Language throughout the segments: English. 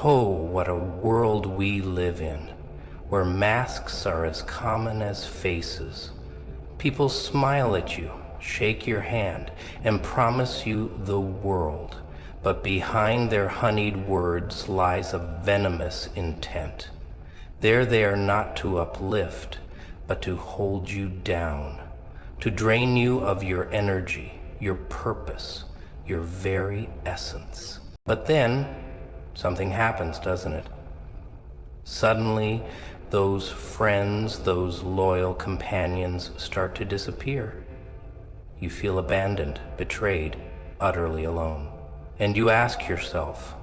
Oh, what a world we live in, where masks are as common as faces. People smile at you, shake your hand, and promise you the world, but behind their honeyed words lies a venomous intent. There they are not to uplift, but to hold you down, to drain you of your energy, your purpose, your very essence. But then, something happens, doesn't it? Suddenly, those friends, those loyal companions start to disappear. You feel abandoned, betrayed, utterly alone. And you ask yourself,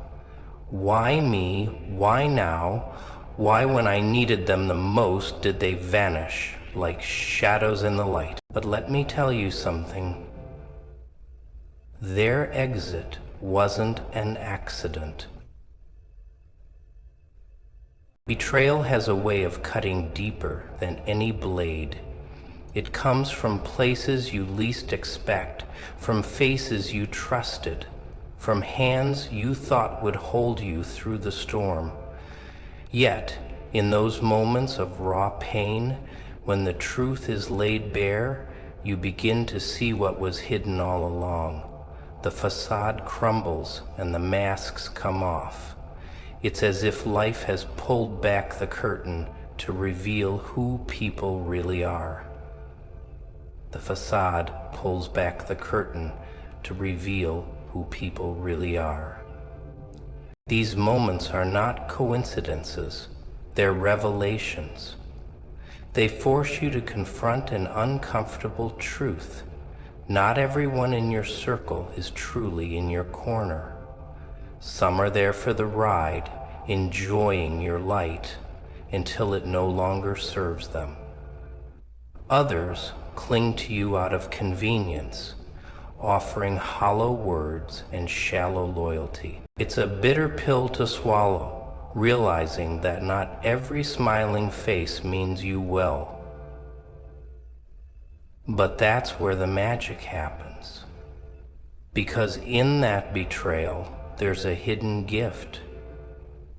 why me? Why now? Why, when I needed them the most, did they vanish like shadows in the light? But let me tell you something. Their exit wasn't an accident. Betrayal has a way of cutting deeper than any blade. It comes from places you least expect, from faces you trusted, from hands you thought would hold you through the storm. Yet, in those moments of raw pain, when the truth is laid bare, you begin to see what was hidden all along. The facade crumbles and the masks come off. It's as if life has pulled back the curtain to reveal who people really are. The facade pulls back the curtain to reveal who people really are. These moments are not coincidences, they're revelations. They force you to confront an uncomfortable truth. Not everyone in your circle is truly in your corner. Some are there for the ride, enjoying your light until it no longer serves them. Others cling to you out of convenience, offering hollow words and shallow loyalty. It's a bitter pill to swallow, realizing that not every smiling face means you well. But that's where the magic happens. Because in that betrayal, there's a hidden gift.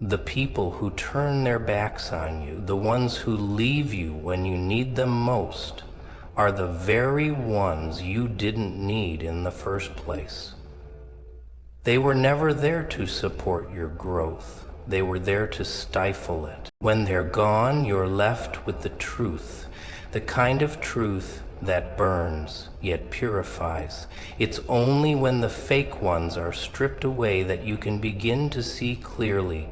The people who turn their backs on you, the ones who leave you when you need them most, are the very ones you didn't need in the first place. They were never there to support your growth. They were there to stifle it. When they're gone, you're left with the truth, the kind of truth that burns, yet purifies. It's only when the fake ones are stripped away that you can begin to see clearly.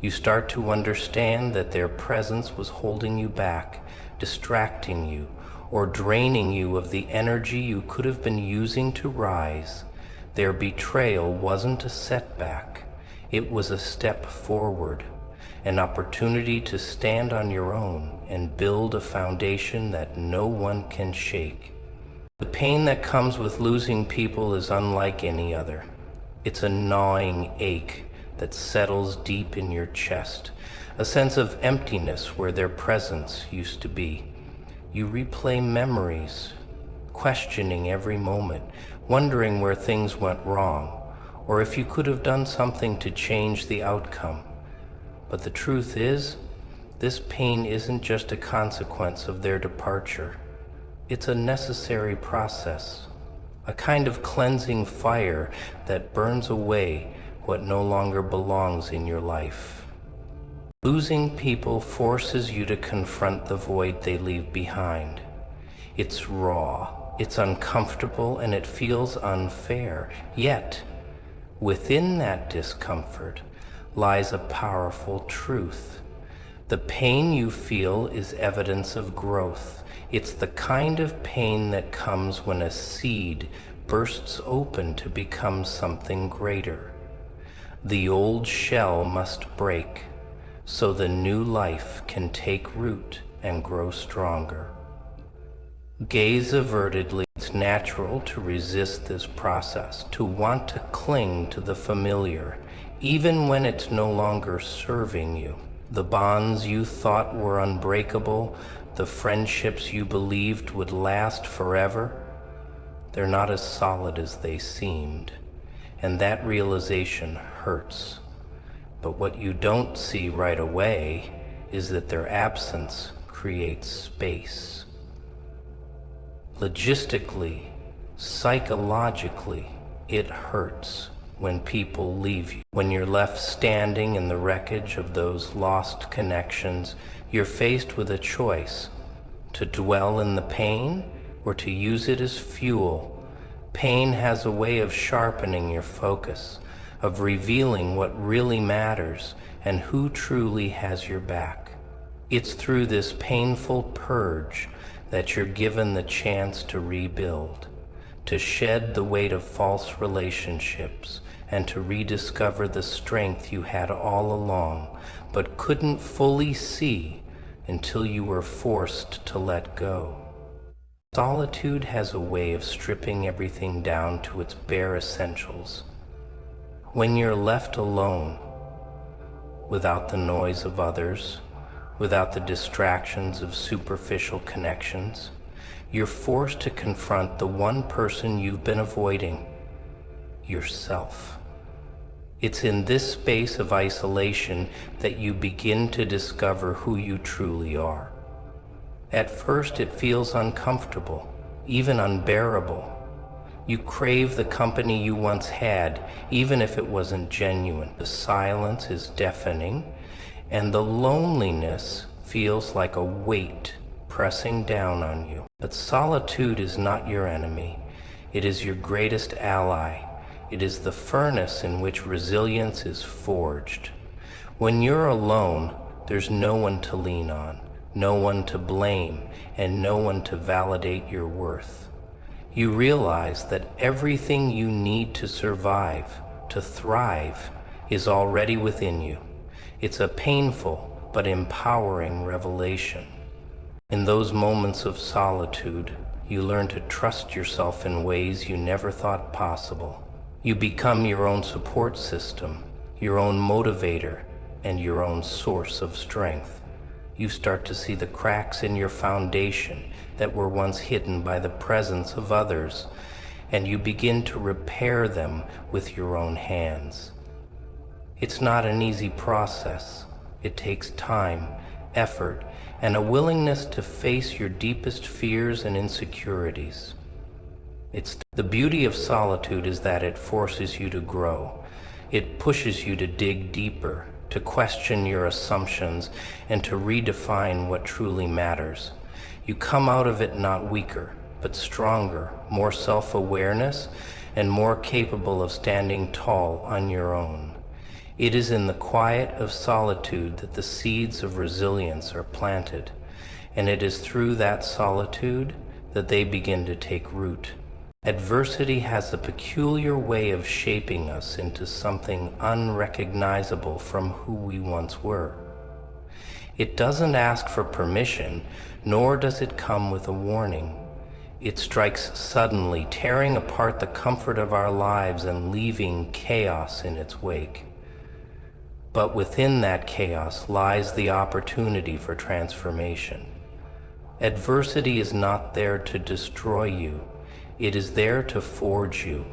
You start to understand that their presence was holding you back, distracting you, or draining you of the energy you could have been using to rise. Their betrayal wasn't a setback. It was a step forward, an opportunity to stand on your own and build a foundation that no one can shake. The pain that comes with losing people is unlike any other. It's a gnawing ache that settles deep in your chest, a sense of emptiness where their presence used to be. You replay memories, questioning every moment, wondering where things went wrong, or if you could have done something to change the outcome. But the truth is, this pain isn't just a consequence of their departure. It's a necessary process, a kind of cleansing fire that burns away what no longer belongs in your life. Losing people forces you to confront the void they leave behind. It's raw, it's uncomfortable, and it feels unfair. Yet, within that discomfort lies a powerful truth. The pain you feel is evidence of growth. It's the kind of pain that comes when a seed bursts open to become something greater. The old shell must break, so the new life can take root and grow stronger. Gaze avertedly. It's natural to resist this process, to want to cling to the familiar, even when it's no longer serving you. The bonds you thought were unbreakable, the friendships you believed would last forever, they're not as solid as they seemed, and that realization hurts. But what you don't see right away is that their absence creates space. Logistically, psychologically, it hurts when people leave you. When you're left standing in the wreckage of those lost connections, you're faced with a choice: to dwell in the pain or to use it as fuel. Pain has a way of sharpening your focus, of revealing what really matters and who truly has your back. It's through this painful purge that you're given the chance to rebuild, to shed the weight of false relationships, and to rediscover the strength you had all along, but couldn't fully see until you were forced to let go. Solitude has a way of stripping everything down to its bare essentials. When you're left alone, without the noise of others, without the distractions of superficial connections, you're forced to confront the one person you've been avoiding: yourself. It's in this space of isolation that you begin to discover who you truly are. At first it feels uncomfortable, even unbearable. You crave the company you once had, even if it wasn't genuine. The silence is deafening, and the loneliness feels like a weight pressing down on you. But solitude is not your enemy. It is your greatest ally. It is the furnace in which resilience is forged. When you're alone, there's no one to lean on, no one to blame, and no one to validate your worth. You realize that everything you need to survive, to thrive, is already within you. It's a painful but empowering revelation. In those moments of solitude, you learn to trust yourself in ways you never thought possible. You become your own support system, your own motivator, and your own source of strength. You start to see the cracks in your foundation that were once hidden by the presence of others, and you begin to repair them with your own hands. It's not an easy process. It takes time, effort, and a willingness to face your deepest fears and insecurities. The beauty of solitude is that it forces you to grow. It pushes you to dig deeper, to question your assumptions, and to redefine what truly matters. You come out of it not weaker, but stronger, more self-awareness, and more capable of standing tall on your own. It is in the quiet of solitude that the seeds of resilience are planted, and it is through that solitude that they begin to take root. Adversity has a peculiar way of shaping us into something unrecognizable from who we once were. It doesn't ask for permission, nor does it come with a warning. It strikes suddenly, tearing apart the comfort of our lives and leaving chaos in its wake. But within that chaos lies the opportunity for transformation. Adversity is not there to destroy you. It is there to forge you,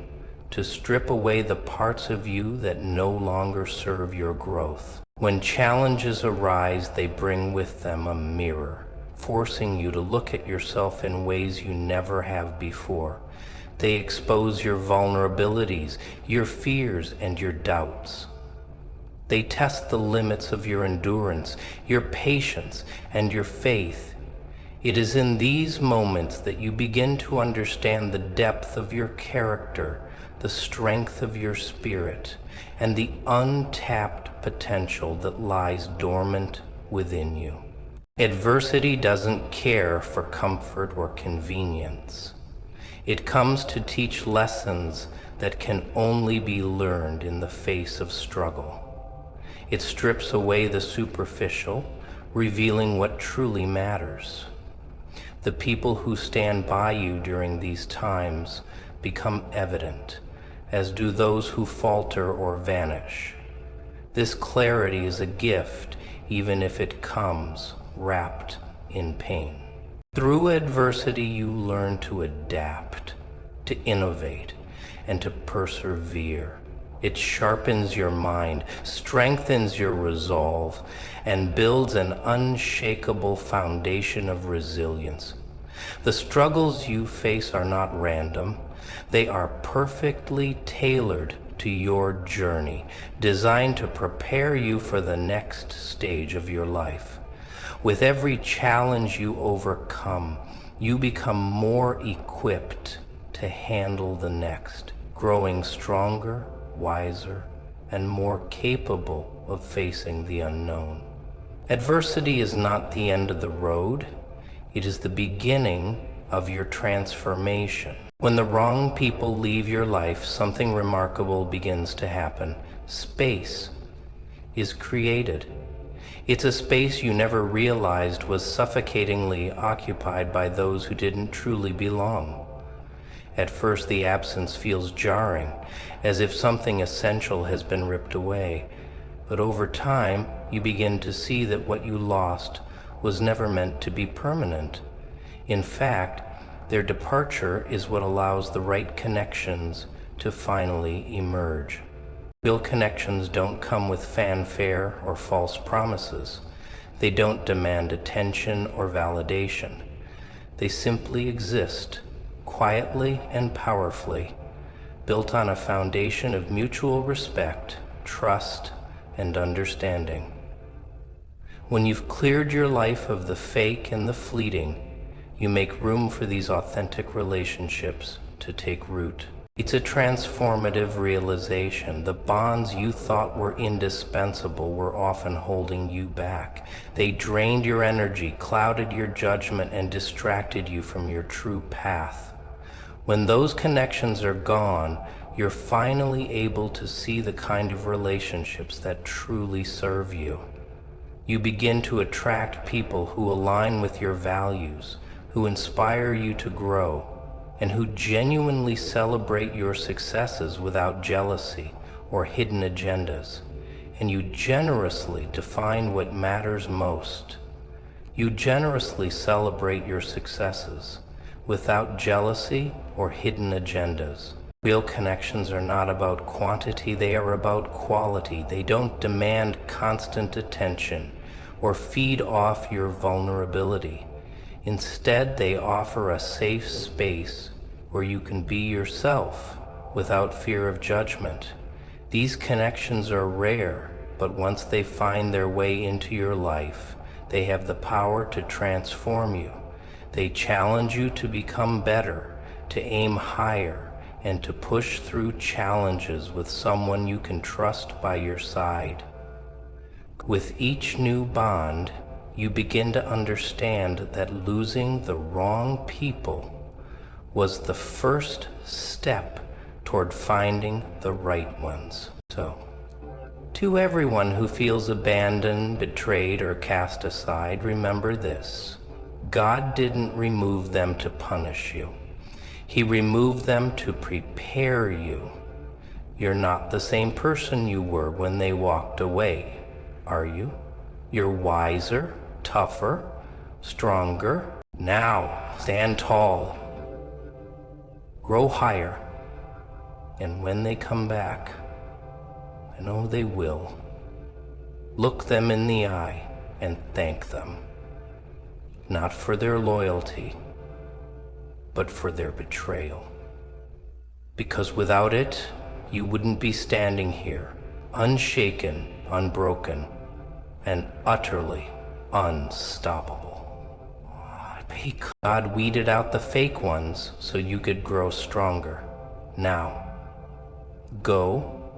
to strip away the parts of you that no longer serve your growth. When challenges arise, they bring with them a mirror, forcing you to look at yourself in ways you never have before. They expose your vulnerabilities, your fears, and your doubts. They test the limits of your endurance, your patience, and your faith. It is in these moments that you begin to understand the depth of your character, the strength of your spirit, and the untapped potential that lies dormant within you. Adversity doesn't care for comfort or convenience. It comes to teach lessons that can only be learned in the face of struggle. It strips away the superficial, revealing what truly matters. The people who stand by you during these times become evident, as do those who falter or vanish. This clarity is a gift, even if it comes wrapped in pain. Through adversity, you learn to adapt, to innovate, and to persevere. It sharpens your mind, strengthens your resolve, and builds an unshakable foundation of resilience. The struggles you face are not random. They are perfectly tailored to your journey, designed to prepare you for the next stage of your life. With every challenge you overcome, you become more equipped to handle the next, growing stronger, wiser, and more capable of facing the unknown. Adversity is not the end of the road. It is the beginning of your transformation. When the wrong people leave your life, something remarkable begins to happen. Space is created. It's a space you never realized was suffocatingly occupied by those who didn't truly belong. At first, the absence feels jarring, as if something essential has been ripped away. But over time, you begin to see that what you lost was never meant to be permanent. In fact, their departure is what allows the right connections to finally emerge. Real connections don't come with fanfare or false promises. They don't demand attention or validation. They simply exist, quietly and powerfully, built on a foundation of mutual respect, trust, and understanding. When you've cleared your life of the fake and the fleeting, you make room for these authentic relationships to take root. It's a transformative realization. The bonds you thought were indispensable were often holding you back. They drained your energy, clouded your judgment, and distracted you from your true path. When those connections are gone, you're finally able to see the kind of relationships that truly serve you. You begin to attract people who align with your values, who inspire you to grow, and who genuinely celebrate your successes without jealousy or hidden agendas. And you generously define what matters most. You generously celebrate your successes without jealousy or hidden agendas. Real connections are not about quantity, they are about quality. They don't demand constant attention or feed off your vulnerability. Instead, they offer a safe space where you can be yourself without fear of judgment. These connections are rare, but once they find their way into your life, they have the power to transform you. They challenge you to become better, to aim higher, and to push through challenges with someone you can trust by your side. With each new bond, you begin to understand that losing the wrong people was the first step toward finding the right ones. So, to everyone who feels abandoned, betrayed, or cast aside, remember this: God didn't remove them to punish you. He removed them to prepare you. You're not the same person you were when they walked away, are you? You're wiser, tougher, stronger. Now, stand tall. Grow higher. And when they come back, I know they will, look them in the eye and thank them. Not for their loyalty, but for their betrayal. Because without it, you wouldn't be standing here, unshaken, unbroken, and utterly unstoppable. God weeded out the fake ones so you could grow stronger. Now, go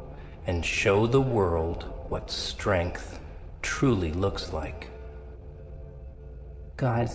and show the world what strength truly looks like. God